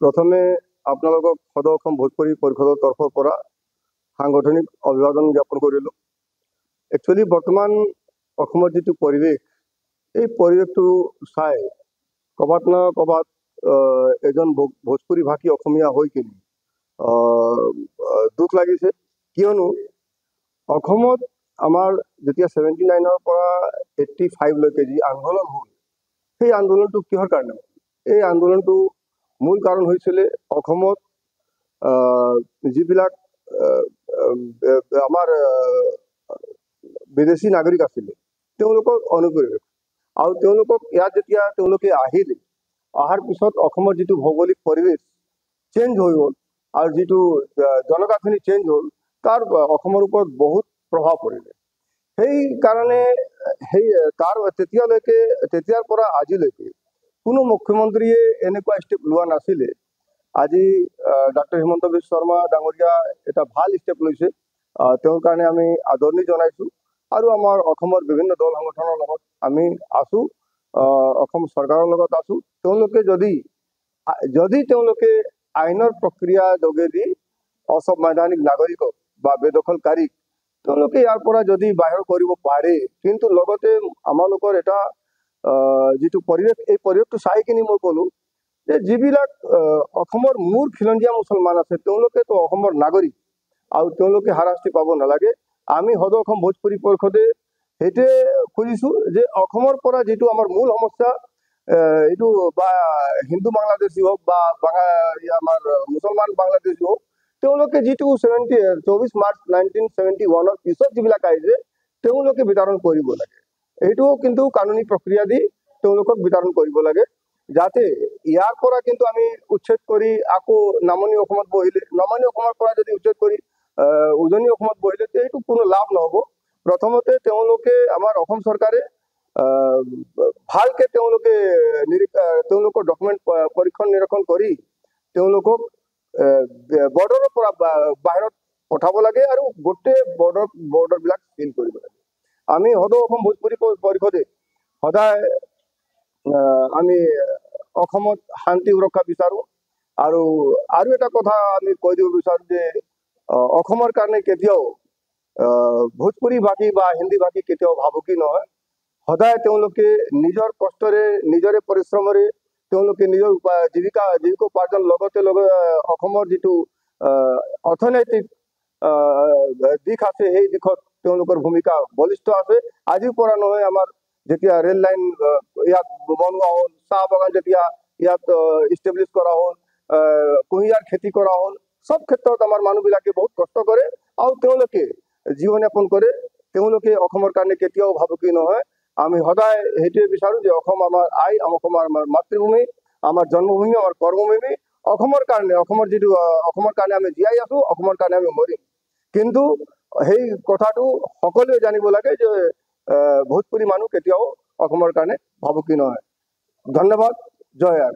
प्रथमे आपनालोকক সদৌ অসম ভোজপুৰী পৰিষদৰ তৰফৰ পৰা সাংগঠনিক অভিবাদন জ্ঞাপন কৰিলোঁ। একচুৱেলি বৰ্তমান অসমৰ যিটো পৰিৱেশ, এই পৰিৱেশটো চাই ক'ৰবাত না ক'ৰবাত এজন ভোজপুৰী ভাষী অসমীয়া হৈ কিনে দুখ লাগিছে। কিয়নো অসমত আমাৰ যেতিয়া 79ৰ পৰা 85লৈকে যি আন্দোলন হ'ল, সেই আন্দোলনটো কিহৰ কাৰণে? এই আন্দোলনটো মূল কাৰণ হৈছিলে অসমত যিবিলাক আমাৰ বিদেশী নাগৰিক আছিলে, তেওঁলোকৰ অনুপ্ৰৱেশ আৰু তেওঁলোকক ইয়াত যেতিয়া তেওঁলোকে আহিলে, অহাৰ পিছত অসমৰ যিটো ভৌগোলিক পৰিৱেশ চেঞ্জ হৈ গ'ল আৰু যিটো জনগাঁথনি চেঞ্জ হ'ল, তাৰ অসমৰ ওপৰত বহুত প্ৰভাৱ পৰিলে। সেইকাৰণে তেতিয়াৰ পৰা আজিলৈকে কোনো মুখ্যমন্ত্ৰীয়ে এনেকুৱা ষ্টেপ লোৱা নাছিলে। আজি ডক্টৰ হিমন্ত বিশ্ব শৰ্মা ডাঙৰীয়া এটা ভাল ষ্টেপ লৈছে, তেওঁৰ কাৰণে আমি আদৰণি জনাইছোঁ। আৰু আমাৰ অসমৰ বিভিন্ন দল সংগঠনৰ লগত আমি আছোঁ, অসম চৰকাৰৰ লগত আছোঁ। তেওঁলোকে যদি তেওঁলোকে আইনৰ প্ৰক্ৰিয়া যোগেদি অসাংবিধানিক নাগৰিকক বা বেদখলকাৰীক তেওঁলোকে ইয়াৰ পৰা যদি বাহিৰ কৰিব পাৰে, কিন্তু লগতে আমালোকৰ এটা যিটো পৰিৱেশ, এই পৰিৱেশটো চাই কিনি মই ক'লোঁ যে যিবিলাক অসমৰ মূল খিলঞ্জীয়া মুছলমান আছে, তেওঁলোকেতো অসমৰ নাগৰিক আৰু তেওঁলোকে হাৰাশাস্তি পাব নালাগে। আমি সদৌ অসম ভোজপুৰী পৰিষদে সেইটোৱে খুজিছোঁ যে অসমৰ পৰা যিটো আমাৰ মূল সমস্যা, এইটো বা হিন্দু বাংলাদেশী হওক বা আমাৰ মুছলমান বাংলাদেশী হওক, তেওঁলোকে যিটো 24 মাৰ্চ 1971ৰ পিছত যিবিলাক আহিছে, তেওঁলোকে বিতৰণ কৰিব লাগে। এইটোও কিন্তু কানুনী প্ৰক্ৰিয়া দি তেওঁলোকক বিতৰণ কৰিব লাগে, যাতে ইয়াৰ পৰা কিন্তু আমি উচ্ছেদ কৰি আকৌ নামনি অসমত বহিলে, নামনি অসমৰ পৰা যদি উচ্ছেদ কৰি উজনি অসমত বহিলে, এইটো কোনো লাভ নহ'ব। প্ৰথমতে তেওঁলোকে আমাৰ অসম চৰকাৰে ভালকে তেওঁলোকৰ ডকুমেণ্ট পৰীক্ষণ নিৰীক্ষণ কৰি তেওঁলোকক বৰ্ডাৰৰ পৰা বাহিৰত পঠাব লাগে আৰু গোটেই বৰ্ডাৰবিলাক চিল কৰিব লাগে। আমি সদৌ অসম ভোজপুৰী পৰিষদে সদায় আমি অসমত শান্তি সুৰক্ষা বিচাৰোঁ। আৰু এটা কথা আমি কৈ দিব বিচাৰোঁ যে অসমৰ কাৰণে কেতিয়াও ভোজপুৰী ভাষী বা হিন্দী ভাষী কেতিয়াও ভাবুকি নহয়। সদায় তেওঁলোকে নিজৰ কষ্টৰে, নিজৰে পৰিশ্ৰমেৰে তেওঁলোকে নিজৰ জীৱিকোপাৰ্জন লগতে অসমৰ যিটো অৰ্থনৈতিক দিশ আছে, সেই দিশত তেওঁলোকৰ ভূমিকা বলিষ্ঠ আছে। আজিৰ পৰা নহয়, আমাৰ যেতিয়া ৰেল লাইন ইয়াত বনোৱা হ'ল, চাহ বাগান যেতিয়া ইয়াত ইষ্টাব্লিছ কৰা হ'ল, কুঁহিয়াৰ খেতি কৰা হ'ল, সব ক্ষেত্ৰত আমাৰ মানুহবিলাকে বহুত কষ্ট কৰে আৰু তেওঁলোকে জীৱন যাপন কৰে। তেওঁলোকে অসমৰ কাৰণে কেতিয়াও ভাবুকি নহয়। আমি সদায় সেইটোৱে বিচাৰোঁ যে অসম আমাৰ অসম আমাৰ মাতৃভূমি, আমাৰ জন্মভূমি, আমাৰ কৰ্মভূমি। অসমৰ কাৰণে আমি জীয়াই আছোঁ, অসমৰ কাৰণে আমি মৰিম। কিন্তু সেই কথাটো সকলোৱে জানিব লাগে যে ভোজপুৰী মানুহ কেতিয়াও অসমৰ কাৰণে ভাবুকি নহয়। ধন্যবাদ। জয় আৰ।